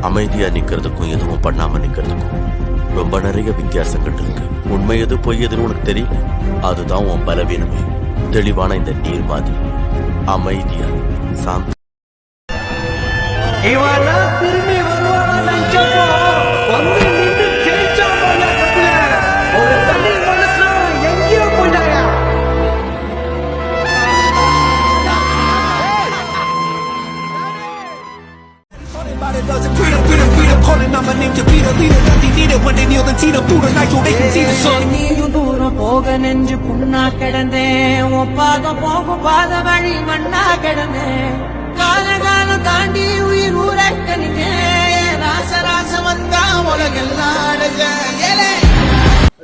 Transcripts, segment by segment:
அமைதியா நிக்கிறதுக்கும் எதுவும் பண்ணாம நிக்கிறதுக்கும் ரொம்ப நிறைய வித்தியாசங்கள் இருக்கு. உண்மை எது பொய் எதுன்னு உனக்கு தெரியும். அதுதான் உன் பலவீனமே. தெளிவான இந்த நீர் மாதிரி அமைதியா சாந்த திரும்பி எங்கேயோ போயிட்டாங்க. நீயும் தூரம் போக நெஞ்சு புண்ணா கிடந்தேன். ஒப்பாக போகும் பாத வழி மண்ணா கிடந்தேன். காலகாலம் தாண்டி உயிர் ஊரக்கணிங்க. ராசராச வந்தா உலகெல்லாம்.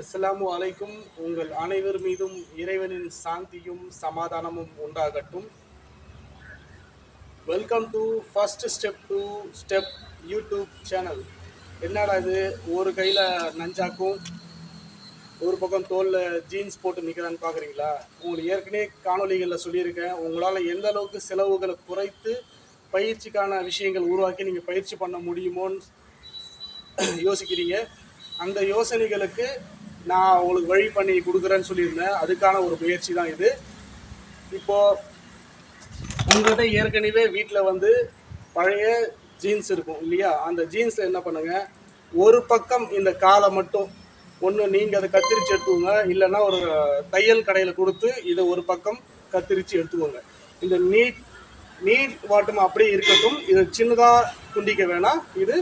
அஸ்ஸலாமு அலைக்கும். உங்கள் அனைவர் மீதும் இறைவனின் சாந்தியும் சமாதானமும் உண்டாகட்டும். Welcome to first step to step YouTube channel. என்னடா இது, ஒரு கையில் நஞ்சாக்கும் ஒரு பக்கம் தோலில் ஜீன்ஸ் போட்டு நிற்கிறான்னு பார்க்குறீங்களா? உங்களுக்கு ஏற்கனவே காணொலிகளில் சொல்லியிருக்கேன், உங்களால் எந்த அளவுக்கு செலவுகளை குறைத்து பயிற்சிக்கான விஷயங்கள் உருவாக்கி நீங்கள் பயிற்சி பண்ண முடியுமோன்னு யோசிக்கிறீங்க. அந்த யோசனைகளுக்கு நான் உங்களுக்கு வழி பண்ணி கொடுக்குறேன்னு சொல்லியிருந்தேன். அதுக்கான ஒரு முயற்சி தான் இது. இப்போது உங்கள்கிட்ட ஏற்கனவே வீட்டில் பழைய ஜீன்ஸ் இருக்கும் இல்லையா? அந்த ஜீன்ஸில் என்ன பண்ணுங்கள், ஒரு பக்கம் இந்த காலை மட்டும் ஒன்று நீங்கள் அதை கத்திரிச்சு எடுத்துக்கோங்க. இல்லைன்னா ஒரு தையல் கடையில் கொடுத்து இதை ஒரு பக்கம் கத்திரிச்சு எடுத்துக்கோங்க. இந்த நீட் வாட்டம் அப்படியே இருக்கட்டும். இது சின்னதாக துண்டிக்க வேணாம், இது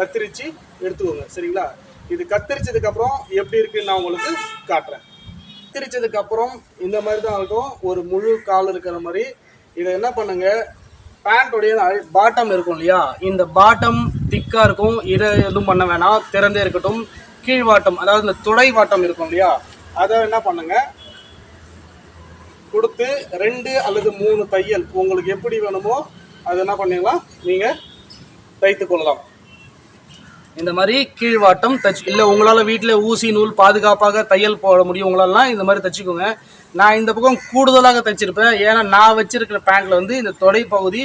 கத்திரிச்சு எடுத்துக்கோங்க. சரிங்களா? இது கத்திரிச்சதுக்கப்புறம் எப்படி இருக்குன்னு நான் உங்களுக்கு காட்டுறேன். கத்திரிச்சதுக்கப்புறம் இந்த மாதிரி தான் இருக்கும், ஒரு முழு கால் இருக்கிற மாதிரி. இதை என்ன பண்ணுங்க, பேண்ட்டோடைய பாட்டம் இருக்கும் இல்லையா, இந்த பாட்டம் திக்காக இருக்கும். இதை எதுவும் பண்ண வேணாம், திறந்தே இருக்கட்டும். கீழ் வாட்டம், அதாவது இந்த துடை வாட்டம் இருக்கும் இல்லையா, அதை என்ன பண்ணுங்க கொடுத்து 2 அல்லது 3 தையல் உங்களுக்கு எப்படி வேணுமோ அதை என்ன பண்ணிடலாம், நீங்கள் தைத்து கொள்ளலாம். இந்த மாதிரி கீழ்வாட்டம் தச்சு, இல்லை உங்களால் வீட்டில் ஊசி நூல் பாதுகாப்பாக தையல் போட முடியும் உங்களாலாம் இந்த மாதிரி தைச்சிக்கோங்க. நான் இந்த பக்கம் கூடுதலாக தைச்சிருப்பேன். ஏன்னா நான் வச்சிருக்கிற பேண்ட்டில் இந்த தொடை பகுதி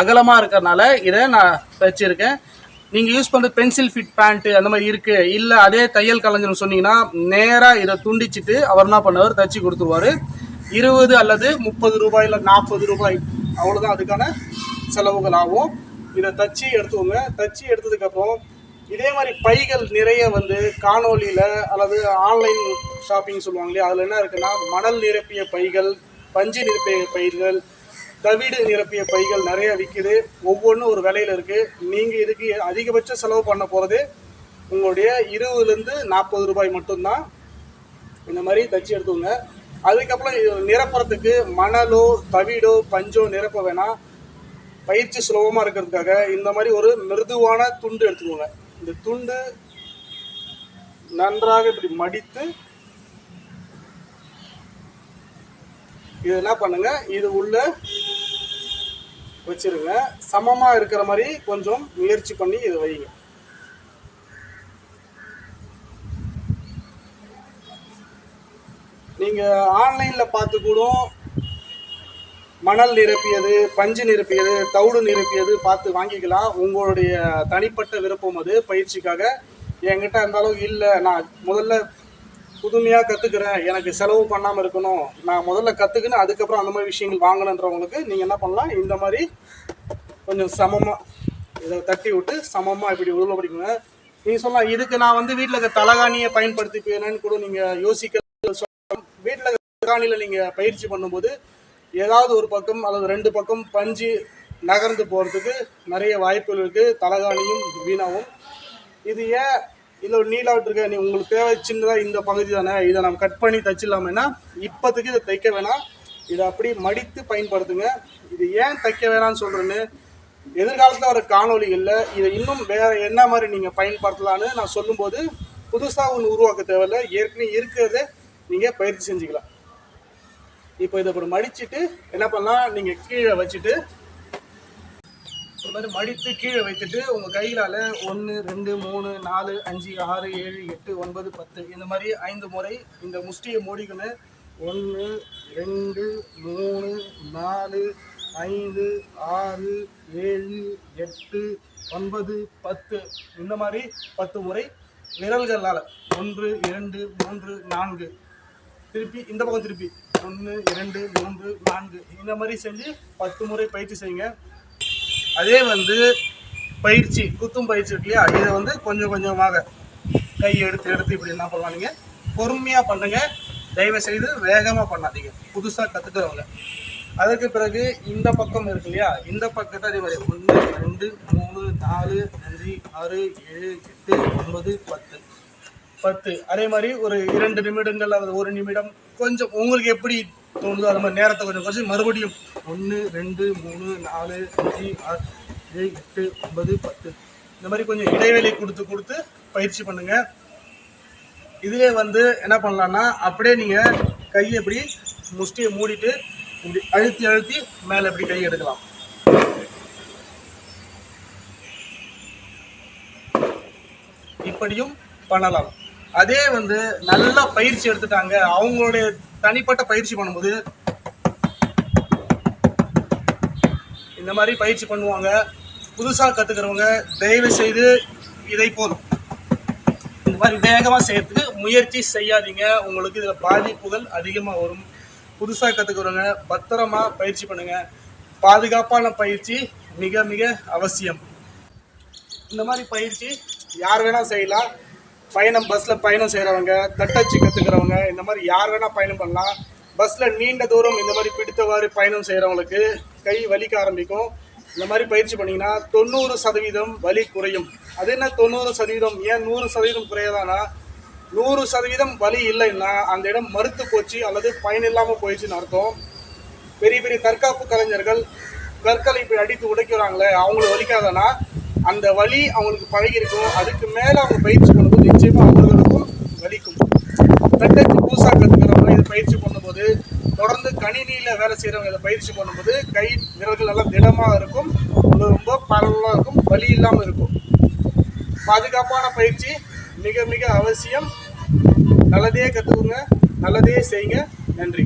அகலமாக இருக்கிறதுனால இதை நான் தைச்சிருக்கேன். நீங்கள் யூஸ் பண்ணுற பென்சில் ஃபிட் பேண்ட்டு அந்த மாதிரி இருக்குது, இல்லை அதே தையல் கலைஞர்னு சொன்னீங்கன்னா நேராக இதை துண்டிச்சிட்டு அவர் என்ன பண்ணுவார், தைச்சி கொடுத்துருவார். 20 அல்லது 30 ரூபாய் இல்லை 40 ரூபாய் அவ்வளோதான் அதுக்கான செலவுகள் ஆகும். இதை தச்சு எடுத்துக்கோங்க. தச்சு எடுத்ததுக்கப்புறம் இதே மாதிரி பைகள் நிறைய காணொலியில் அல்லது ஆன்லைன் ஷாப்பிங் சொல்லுவாங்க இல்லையா, அதில் என்ன இருக்குன்னா, மணல் நிரப்பிய பைகள், பஞ்சு நிரப்பிய பைகள், தவிடு நிரப்பிய பைகள் நிறைய விற்கிது. ஒவ்வொன்றும் ஒரு விலையில் இருக்குது. நீங்கள் இதுக்கு அதிகபட்ச செலவு பண்ண போகிறது உங்களுடைய 20லேருந்து 40 ரூபாய் மட்டும்தான். இந்த மாதிரி தச்சு எடுத்துக்கோங்க. அதுக்கப்புறம் நிரப்புறதுக்கு மணலோ தவிடோ பஞ்சோ நிரப்ப வேணாம். பயிற்சி சுலபமாக இருக்கிறதுக்காக இந்த மாதிரி ஒரு மிருதுவான துண்டு எடுத்துக்கோங்க. இந்த துண்டு நன்றாக இப்படி மடித்து இது என்ன பண்ணுங்க, இது உள்ள வச்சிருங்க. சமமாக இருக்கிற மாதிரி கொஞ்சம் முயற்சி பண்ணி இதை வைங்க. நீங்கள் ஆன்லைனில் பார்த்து கூட மணல் நிரப்பியது, பஞ்சு நிரப்பியது, தவிடு நிரப்பியது பார்த்து வாங்கிக்கலாம். உங்களுடைய தனிப்பட்ட விருப்பம் அது. பயிற்சிக்காக என்கிட்ட அந்த அளவுக்கு இல்லை, நான் முதல்ல புதுமையாக கற்றுக்கிறேன், எனக்கு செலவு பண்ணாமல் இருக்கணும், நான் முதல்ல கற்றுக்கின்னு அதுக்கப்புறம் அந்த மாதிரி விஷயங்கள் வாங்கணுன்றவங்களுக்கு நீங்கள் என்ன பண்ணலாம், இந்த மாதிரி கொஞ்சம் சமமாக இதை தட்டி விட்டு சமமாக இப்படி உள்ள படிக்குங்க. நீங்கள் சொல்லலாம், இதுக்கு நான் வீட்டில் இருக்க தலகாணியை பயன்படுத்திப்பேனேன்னு கூட நீங்கள் யோசிக்க. வீட்டில் தலகாணியில் நீங்கள் பயிற்சி பண்ணும்போது ஏதாவது ஒரு பக்கம் அல்லது 2 பக்கம் பஞ்சு நகர்ந்து போகிறதுக்கு நிறைய வாய்ப்புகள் இருக்குது. தலகாணியும் வீணாகும். இது ஏன் இல்லை ஒரு நீளாவிட்டு இருக்க, நீ உங்களுக்கு தேவை சின்னதாக இந்த பகுதி தானே, இதை நம்ம கட் பண்ணி தைச்சிடலாமேனா இப்போதைக்கு இதை தைக்க வேணாம், இதை அப்படி மடித்து பயன்படுத்துங்க. இது ஏன் தைக்க வேணாம்னு சொல்கிறேன்னு எதிர்காலத்தில் வர காணொலிகளில் இதை இன்னும் வேறு என்ன மாதிரி நீங்கள் பயன்படுத்தலான்னு நான் சொல்லும்போது புதுசாக ஒன்று உருவாக்க தேவையில்லை, ஏற்கனவே இருக்கிறத நீங்கள் பயிற்சி செஞ்சுக்கலாம். இப்போ இதை இப்படி மடிச்சுட்டு என்ன பண்ணலாம், நீங்கள் கீழே வச்சுட்டு இந்த மாதிரி மடித்து கீழே வைத்துட்டு உங்கள் கைகளால் 1 2 3 4 5 6 7 8 9 10 இந்த மாதிரி 5 முறை இந்த முஷ்டியை மூடிக்கணும். 1 2 3 4 5 6 7 8 9 10 இந்த மாதிரி 10 முறை விரல்களால் 1 2 3 4 திருப்பி இந்த பக்கம் திருப்பி 1 2 3 4 இந்த மாதிரி செஞ்சு 10 முறை பயிற்சி செய்யுங்க. அதே வந்து பயிற்சி குத்தும் பயிற்சி இருக்கு இல்லையா, இதை வந்து கொஞ்சம் கொஞ்சமாக கை எடுத்து எடுத்து இப்படி என்ன பண்ணலாம், நீங்கள் பொறுமையாக பண்ணுங்க, தயவு செய்து வேகமாக பண்ணாதீங்க புதுசாக கற்றுக்கிறவங்க. அதுக்கு பிறகு இந்த பக்கம் இருக்கு இல்லையா, இந்த பக்கத்தை அதே மாதிரி 1 2 3 4 5 6 7 8 9 10 10 அதே மாதிரி ஒரு 2 நிமிடங்கள் அல்லது 1 நிமிடம் கொஞ்சம் உங்களுக்கு எப்படி தோணுதோ அது மாதிரி நேரத்தை கொஞ்சம் கொஞ்சம் மறுபடியும் 1 2 3 4 5 6 7 8 9 10 இந்த மாதிரி கொஞ்சம் இடைவெளி கொடுத்து கொடுத்து பயிற்சி பண்ணுங்க. இதுவே வந்து என்ன பண்ணலான்னா, அப்படியே நீங்கள் கையை இப்படி முஷ்டியை மூடிட்டு இப்படி அழுத்தி அழுத்தி மேலே இப்படி கை எடுக்கலாம். இப்படியும் பண்ணலாம். அதே வந்து நல்லா பயிற்சி எடுத்துட்டாங்க, அவங்களுடைய தனிப்பட்ட பயிற்சி பண்ணும்போது இந்த மாதிரி பயிற்சி பண்ணுவாங்க. புதுசாக கற்றுக்கிறவங்க தயவு செய்து இதை போல் இந்த மாதிரி வேகமாக செய்யறதுக்கு முயற்சி செய்யாதீங்க. உங்களுக்கு இதில் பாதிப்புகள் அதிகமாக வரும். புதுசாக கற்றுக்கிறவங்க பத்திரமா பயிற்சி பண்ணுங்கள். பாதுகாப்பான பயிற்சி மிக மிக அவசியம். இந்த மாதிரி பயிற்சி யார் வேணால் செய்யலாம். பயணம் பஸ்ஸில் பயணம் செய்கிறவங்க, தட்டச்சு கற்றுக்கிறவங்க, இந்த மாதிரி யார் வேணால் பயணம் பண்ணலாம். பஸ்ஸில் நீண்ட தூரம் இந்த மாதிரி பிடித்தவாறு பயணம் செய்கிறவங்களுக்கு கை வலிக்க ஆரம்பிக்கும். இந்த மாதிரி பயிற்சி பண்ணிங்கன்னா 90% வலி குறையும். அது என்ன 90%, ஏன் 100% குறையதானா, 100% வலி இல்லைன்னா அந்த இடம் மறுத்து போச்சு அல்லது பயன் இல்லாமல் போயிடுச்சுன்னு அர்த்தம். பெரிய பெரிய தற்காப்பு கலைஞர்கள் கற்களை இப்படி அடித்து உடைக்கிறாங்களே, அவங்களுக்கு வலிக்காதானா, அந்த வலி அவங்களுக்கு பழகிருக்கும். அதுக்கு மேலே அவங்க பயிற்சி பண்ணும்போது நிச்சயமாக அவங்களுக்கும் வலிக்கும். தட்டச்சு புதுசாக கற்றுக்கிறவங்க இதை பயிற்சி பண்ணும்போது, தொடர்ந்து கணினியில் வேலை செய்கிறவங்க இதை பயிற்சி பண்ணும்போது கை விரல்கள் நல்லா திடமாக இருக்கும், ரொம்ப பரவலாக இருக்கும், வலி இல்லாமல் இருக்கும். பாதுகாப்பான பயிற்சி மிக மிக அவசியம். நல்லதே கற்றுக்குங்க, நல்லதே செய்யுங்க. நன்றி.